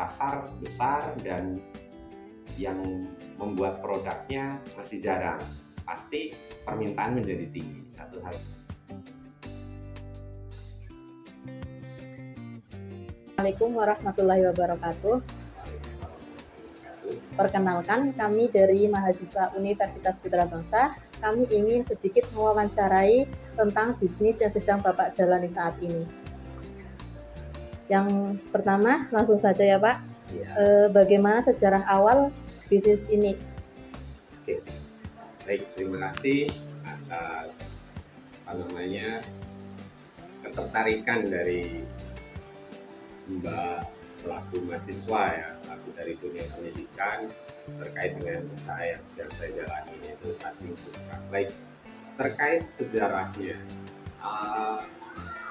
pasar besar dan yang membuat produknya masih jarang, pasti permintaan menjadi tinggi. Satu hal. Assalamualaikum warahmatullahi wabarakatuh. Perkenalkan, kami dari mahasiswa Universitas Putra Bangsa. Kami ingin sedikit mewawancarai tentang bisnis yang sedang Bapak jalani saat ini. Yang pertama, langsung saja ya Pak. Ya. Bagaimana sejarah awal bisnis ini? Oke. Baik, terima kasih atas ketertarikan dari Mbak pelaku mahasiswa ya, pelaku dari dunia pendidikan terkait dengan usaha yang sedang saya jalani, yaitu Cacing Sutra. Baik, terkait sejarahnya,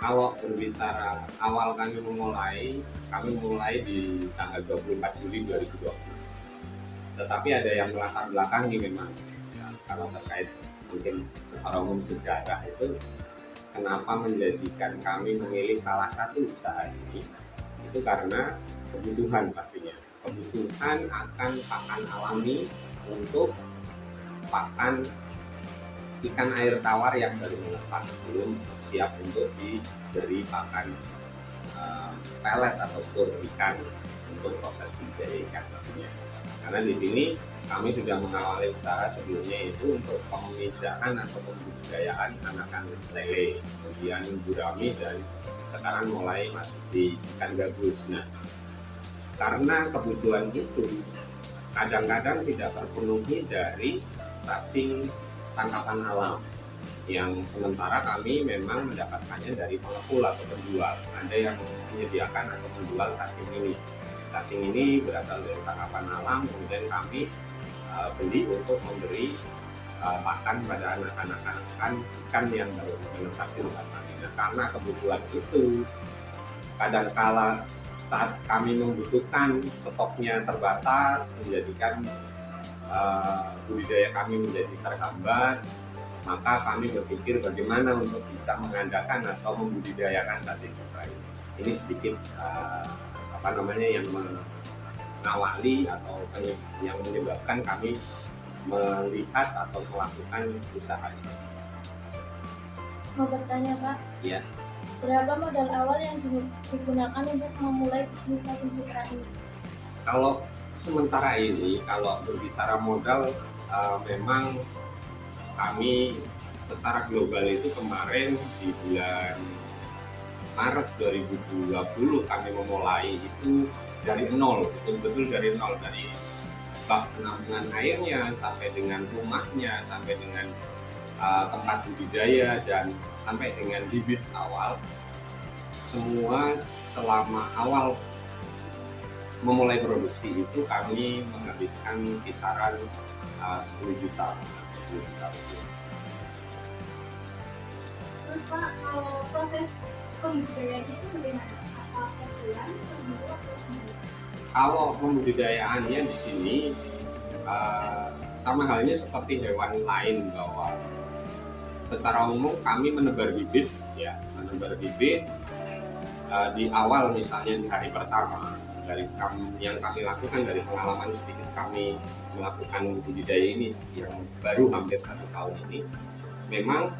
kalau berbicara awal kami mulai di tanggal 24 Juli 2020. Tetapi ada yang melatar belakangi memang ya, kalau terkait mungkin secara umum sejarah itu kenapa menjadikan kami memilih salah satu usaha ini, itu karena kebutuhan pastinya, kebutuhan akan pakan alami untuk pakan ikan air tawar yang baru menetas, belum siap untuk diberi pakan pelet atau sur ikan untuk proses budidaya ikan pastinya. Karena di sini kami sudah mengawali usaha sebelumnya itu untuk pemijaan atau pembudidayaan anakan lele, kemudian gurami, dan sekarang mulai masuk di ikan gabus. Nah, karena kebutuhan itu kadang-kadang tidak terpenuhi dari cacing tangkapan alam, yang sementara kami memang mendapatkannya dari pengepul atau penjual. Ada yang menyediakan atau menjual cacing ini. Cacing ini berasal dari tangkapan alam, kemudian kami beli untuk memberi pakan pada anak-anak ikan yang baru menetas di tempat kami. Nah, karena kebutuhan itu kadangkala saat kami membutuhkan stoknya terbatas, menjadikan budidaya kami menjadi terhambat, maka kami berpikir bagaimana untuk bisa mengadakan atau membudidayakan cacing sutra ini. Ini sedikit yang mengawali atau yang menyebabkan kami melihat atau melakukan usaha ini. Mau bertanya Pak? Ya. Berapa modal awal yang digunakan untuk memulai bisnis cacing sutra ini? Kalau sementara ini, kalau berbicara modal, memang kami secara global itu kemarin di bulan Maret 2020 kami memulai itu dari nol, betul-betul dari nol, dari bak penampungan airnya sampai dengan rumahnya, sampai dengan tempat budidaya, dan sampai dengan bibit awal. Semua selama awal memulai produksi itu kami menghabiskan kisaran 10 juta. Terus Pak, kalau proses pembudidayaannya itu bagaimana? Apa per bulan, per minggu, atau gimana? Kalau pembudidayaannya di sini sama halnya seperti hewan lain, bahwa secara umum kami menebar bibit di awal, misalnya di hari pertama yang kami lakukan, dari pengalaman sedikit kami melakukan budidaya ini yang baru hampir 1 tahun ini, memang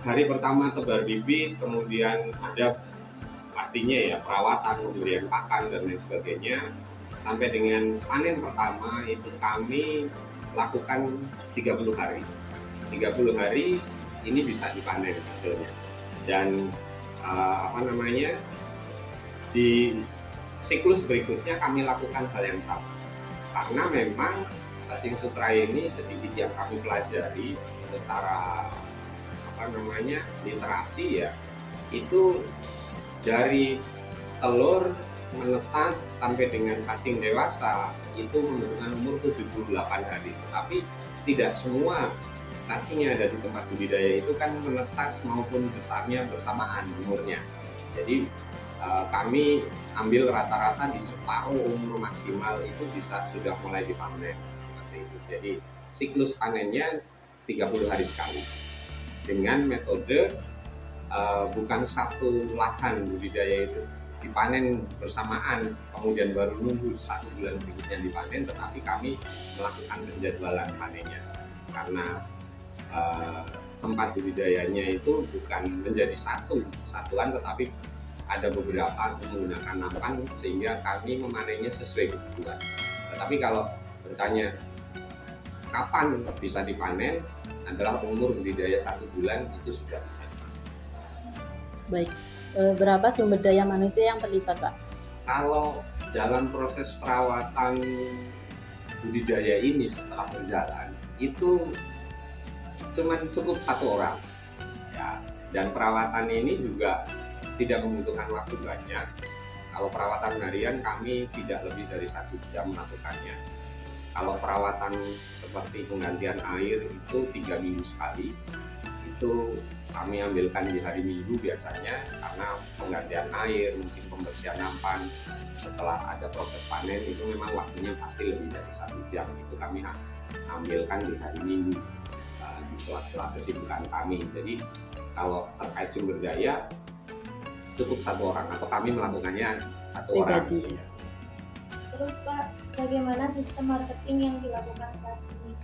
hari pertama tebar bibit, kemudian ada pastinya ya perawatan, pemberian pakan dan lain sebagainya, sampai dengan panen pertama itu kami lakukan 30 hari. 30 hari ini bisa dipanen hasilnya. Dan di siklus berikutnya kami lakukan hal yang sama. Karena memang cacing sutra ini sedikit yang kami pelajari secara literasi ya, itu dari telur menetas sampai dengan cacing dewasa itu membutuhkan umur 78 hari. Tapi tidak semua cacing yang ada di tempat budidaya itu kan menetas maupun besarnya bersamaan umurnya. Jadi kami ambil rata-rata di separuh umur maksimal itu sudah mulai dipanen. Jadi siklus panennya 30 hari sekali. Dengan metode bukan satu lahan budidaya itu dipanen bersamaan, kemudian baru nunggu 1 bulan berikutnya dipanen, tetapi kami melakukan penjadwalan panennya karena tempat budidayanya itu bukan menjadi satuan, tetapi ada beberapa menggunakan nampan sehingga kami memanennya sesuai kebutuhan. Tetapi kalau bertanya kapan bisa dipanen, adalah umur budidaya 1 bulan itu sudah bisa dipanen. Baik, berapa sumber daya manusia yang terlibat, Pak? Kalau dalam proses perawatan budidaya ini setelah berjalan itu cuma cukup 1 orang ya, dan perawatan ini juga tidak membutuhkan waktu banyak. Kalau perawatan harian kami tidak lebih dari 1 jam melakukannya. Kalau perawatan seperti penggantian air itu 3 minggu sekali, itu kami ambilkan di hari Minggu biasanya, karena penggantian air, mungkin pembersihan nampan setelah ada proses panen itu memang waktunya pasti lebih dari 1 jam. Itu kami ambilkan di hari Minggu di sela-sela kesibukan kami. Jadi kalau terkait sumber daya cukup 1 orang atau kami melakukannya 1 orang. Terus Pak, bagaimana sistem marketing yang dilakukan saat ini?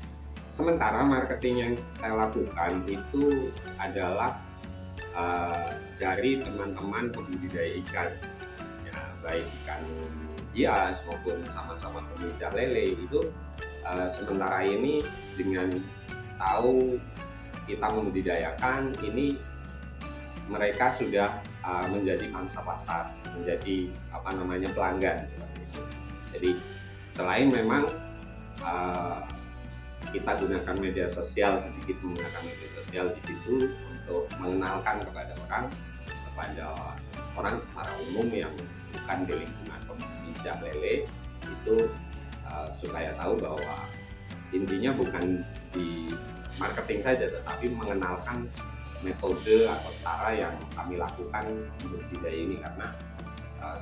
Sementara marketing yang saya lakukan itu adalah dari teman-teman pembudidaya ikan, ya, baik ikan hias maupun sama-sama pemijat lele. Itu sementara ini dengan tahu kita membudidayakan ini, mereka sudah menjadi pangsa pasar, menjadi pelanggan. Jadi selain memang kita gunakan media sosial, sedikit menggunakan media sosial di situ untuk mengenalkan kepada orang secara umum yang bukan di lingkungan pemijat lele itu, supaya tahu bahwa intinya bukan di marketing saja, tetapi mengenalkan metode atau cara yang kami lakukan untuk budidaya ini, karena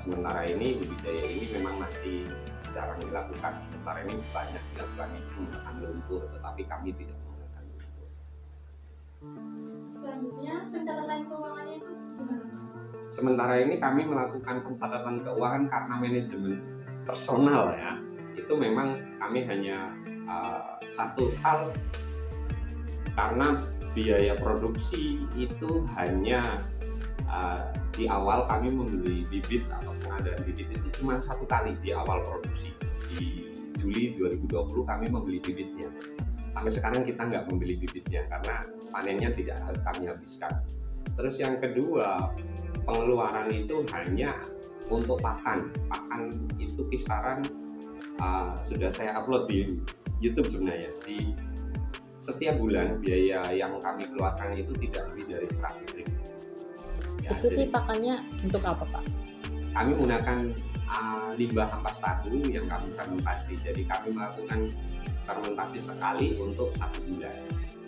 sementara ini budidaya ini memang masih jarang dilakukan. Sementara ini banyak dilakukan menggunakan lumpur, tetapi kami tidak menggunakan lumpur. Selanjutnya, pencatatan keuangannya itu gimana? Sementara ini kami melakukan pencatatan keuangan karena manajemen personal ya, itu memang kami hanya satu hal, karena biaya produksi itu hanya di awal kami membeli bibit atau pengadaan bibit itu cuma 1 kali di awal produksi. Di Juli 2020 kami membeli bibitnya. Sampai sekarang kita nggak membeli bibitnya karena panennya tidak kami habiskan. Terus yang kedua, pengeluaran itu hanya untuk pakan. Pakan itu kisaran sudah saya upload di YouTube sebenarnya. Di setiap bulan biaya yang kami keluarkan itu tidak lebih dari 100.000. Ya, itu sih pakannya untuk apa, Pak? Kami menggunakan limbah ampas tahu yang kami fermentasi. Jadi kami melakukan fermentasi sekali untuk 1 bulan.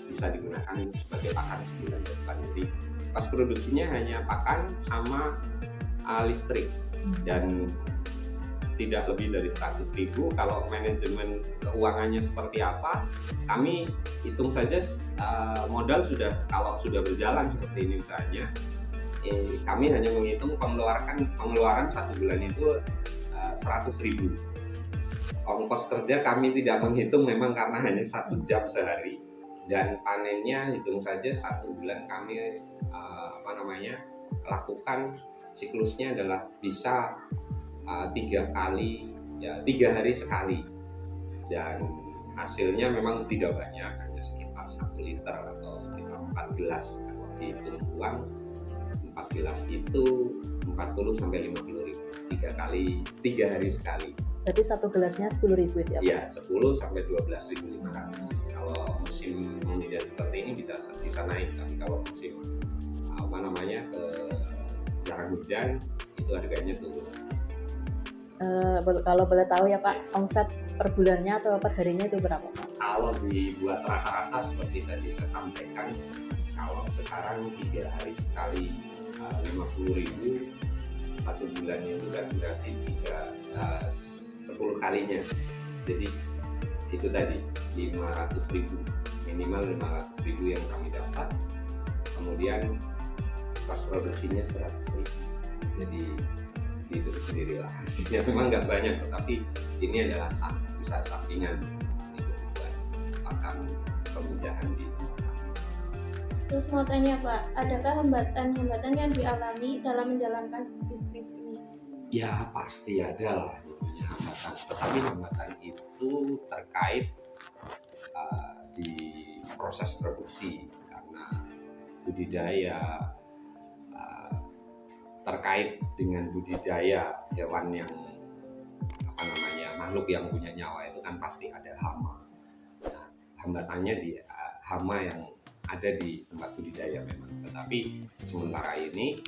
Bisa digunakan sebagai pakan sebulan depan. Jadi pas produksinya hanya pakan sama listrik dan tidak lebih dari 100.000. Kalau manajemen keuangannya seperti apa, kami hitung saja modal sudah, kalau sudah berjalan seperti ini misalnya, kami hanya menghitung pengeluaran 1 bulan itu 100.000. Ongkos kerja kami tidak menghitung memang karena hanya 1 jam sehari, dan panennya hitung saja 1 bulan kami lakukan siklusnya adalah bisa 3 hari sekali, dan hasilnya memang tidak banyak, hanya sekitar 1 liter atau sekitar 4 gelas. Kalau dihitung uang 4 gelas itu 40-50.000 3 hari sekali. Berarti 1 gelasnya 10.000 itu ya, Pak? Iya, 10 sampai 12.500. Kalau musim hujan seperti ini bisa naik, tapi kalau musim jarang hujan itu harganya turun. Kalau boleh tahu ya Pak, omset per bulannya atau per harinya itu berapa, Pak? Kalau dibuat rata-rata seperti tadi saya sampaikan, kalau sekarang 3 hari sekali 50.000, 1 bulannya itu berarti 10 kalinya. Jadi itu tadi 500.000, minimal 500.000 yang kami dapat. Kemudian pas produksinya 100.000. Jadi itu sendirilah hasilnya. Memang nggak banyak, tetapi ini adalah bisa sampingan itu buat akan kemudahan di. Terus mau tanya Pak, adakah hambatan-hambatan yang dialami dalam menjalankan bisnis ini? Ya pasti ada lah namanya hambatan, tetapi hambatan itu terkait di proses produksi karena budidaya, terkait dengan budidaya hewan yang makhluk yang punya nyawa itu kan pasti ada hama. Nah, hambatannya di hama yang ada di tempat budidaya memang, tetapi sementara ini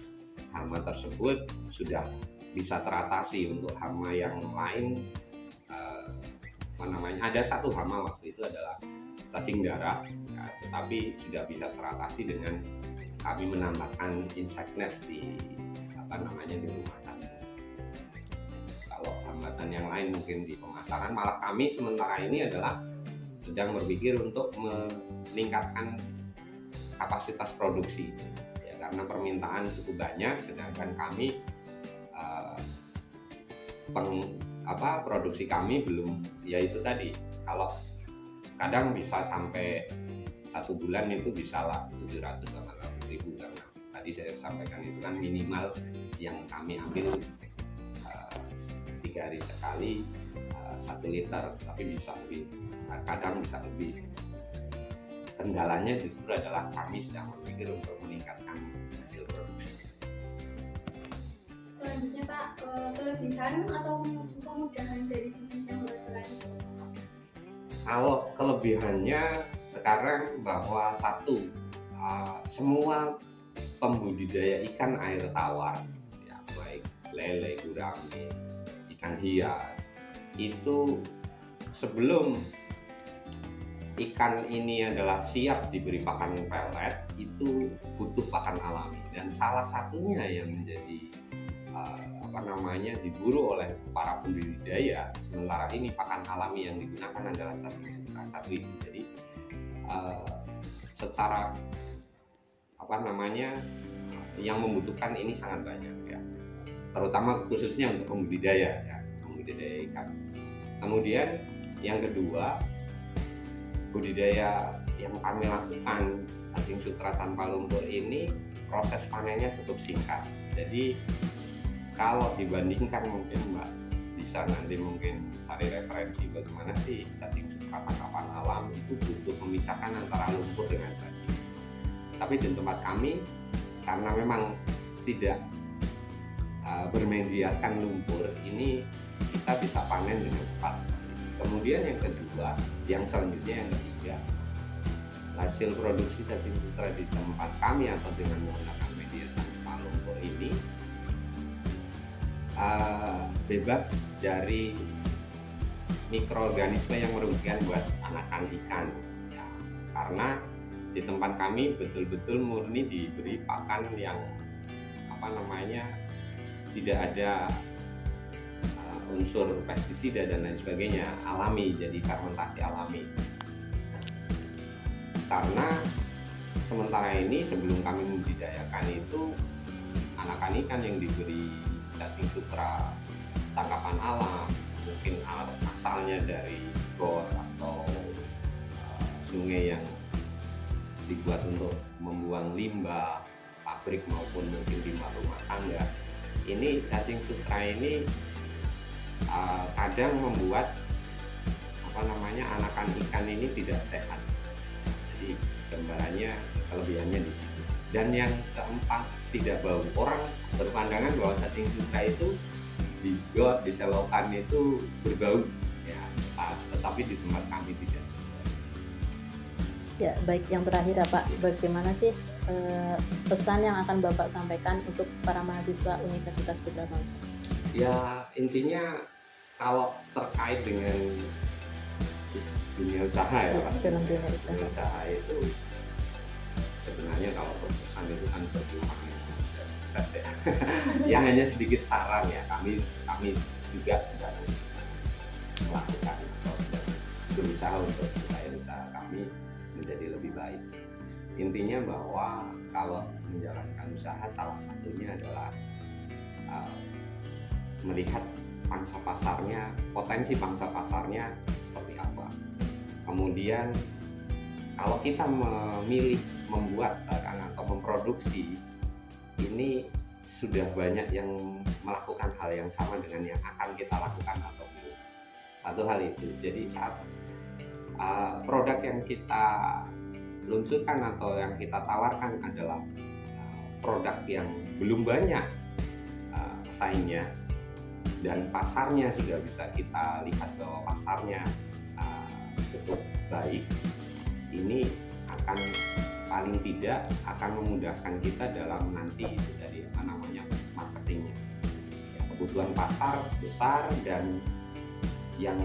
hama tersebut sudah bisa teratasi. Untuk hama yang lain ada satu hama waktu itu adalah cacing darah, ya, tetapi sudah bisa teratasi dengan kami menambahkan insect net di di rumah cacing. Kalau hambatan yang lain mungkin di pemasaran, malah kami sementara ini adalah sedang berpikir untuk meningkatkan kapasitas produksi, ya, karena permintaan cukup banyak, sedangkan kami produksi kami belum, ya itu tadi, kalau kadang bisa sampai 1 bulan itu bisa lah 700-800 ribu, karena tadi saya sampaikan itu kan minimal yang kami ambil 3 hari sekali 1 liter, tapi bisa lebih, kadang bisa lebih. Kendalanya justru adalah kami sedang berpikir untuk meningkatkan hasil produksi. Selanjutnya Pak, kelebihan atau kemudahan dari bisnis yang berjalan itu? Kalau kelebihannya sekarang bahwa satu, semua pembudidaya ikan air tawar, ya, baik lele, gurame, ikan hias, itu sebelum ikan ini adalah siap diberi pakan pelet, itu butuh pakan alami, dan salah satunya yang menjadi diburu oleh para pembudidaya sementara ini pakan alami yang digunakan adalah satu itu. Jadi secara yang membutuhkan ini sangat banyak, ya, terutama khususnya untuk pembudidaya ikan. Kemudian yang kedua, budidaya yang kami lakukan cacing sutra tanpa lumpur ini proses panennya cukup singkat. Jadi kalau dibandingkan, mungkin Mbak bisa nanti mungkin cari referensi bagaimana sih cacing sutra tangkapan alam itu butuh memisahkan antara lumpur dengan cacing. Tapi di tempat kami, karena memang tidak bermediakan lumpur, ini kita bisa panen dengan cepat. Kemudian yang kedua, yang selanjutnya yang ketiga, hasil produksi cacing sutra di tempat kami atau dengan menggunakan media tanpa lumpur ini bebas dari mikroorganisme yang merugikan buat anakan ikan, ya, karena di tempat kami betul-betul murni diberi pakan yang tidak ada unsur pestisida dan lain sebagainya, alami, jadi fermentasi alami. Karena sementara ini sebelum kami membudidayakan itu, anakan ikan yang diberi cacing sutra tangkapan alam, mungkin asalnya dari got atau sungai yang dibuat untuk membuang limbah pabrik maupun mungkin limbah rumah tangga. Ini cacing sutra ini kadang membuat anakan ikan ini tidak sehat. Jadi gambarannya, kelebihannya di situ. Dan yang keempat, tidak bau. Orang berpandangan bahwa cacing sutra itu di got, di selokan itu berbau, ya, tetapi di tempat kami tidak. Ya, baik, yang terakhir ya Pak, bagaimana sih pesan yang akan Bapak sampaikan untuk para mahasiswa Universitas Putra Bangsa? Ya, intinya kalau terkait dengan dunia usaha, ya Pak, dunia usaha itu sebenarnya kalau perusahaan itu kan berjuang dan sukses, ya. Ya hanya sedikit saran, ya, kami juga sedang melakukan atau sedang berusaha untuk supaya usaha kami menjadi lebih baik. Intinya bahwa kalau menjalankan usaha, salah satunya adalah melihat pangsa pasarnya, potensi pangsa pasarnya seperti apa. Kemudian kalau kita memilih membuat barang atau memproduksi, ini sudah banyak yang melakukan hal yang sama dengan yang akan kita lakukan atau belum. Satu hal itu. Jadi saat produk yang kita luncurkan atau yang kita tawarkan adalah produk yang belum banyak pesaingnya dan pasarnya sudah bisa kita lihat bahwa pasarnya cukup baik, ini akan paling tidak akan memudahkan kita dalam nanti itu dari marketingnya. Kebutuhan pasar besar dan yang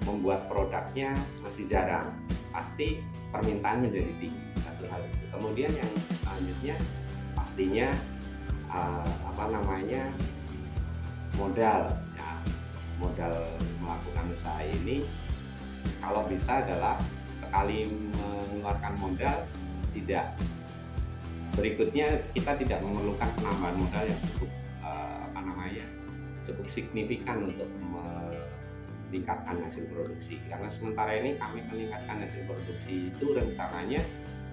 membuat produknya masih jarang, pasti permintaan menjadi tinggi. Satu hal itu. Kemudian yang selanjutnya pastinya modal ya, modal melakukan usaha ini kalau bisa adalah sekali mengeluarkan modal tidak berikutnya kita tidak memerlukan penambahan modal yang cukup signifikan untuk meningkatkan hasil produksi, karena sementara ini kami meningkatkan hasil produksi itu rencananya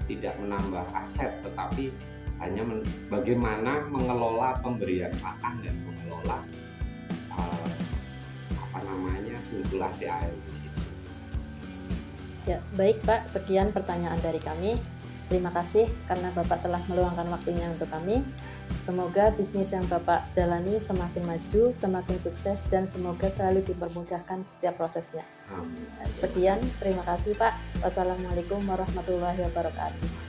tidak menambah aset tetapi hanya bagaimana mengelola pemberian makan dan mengelola sirkulasi air di situ. Ya, baik Pak, sekian pertanyaan dari kami. Terima kasih karena Bapak telah meluangkan waktunya untuk kami. Semoga bisnis yang Bapak jalani semakin maju, semakin sukses, dan semoga selalu dipermudahkan setiap prosesnya. Amin. Sekian, terima kasih Pak. Wassalamualaikum warahmatullahi wabarakatuh.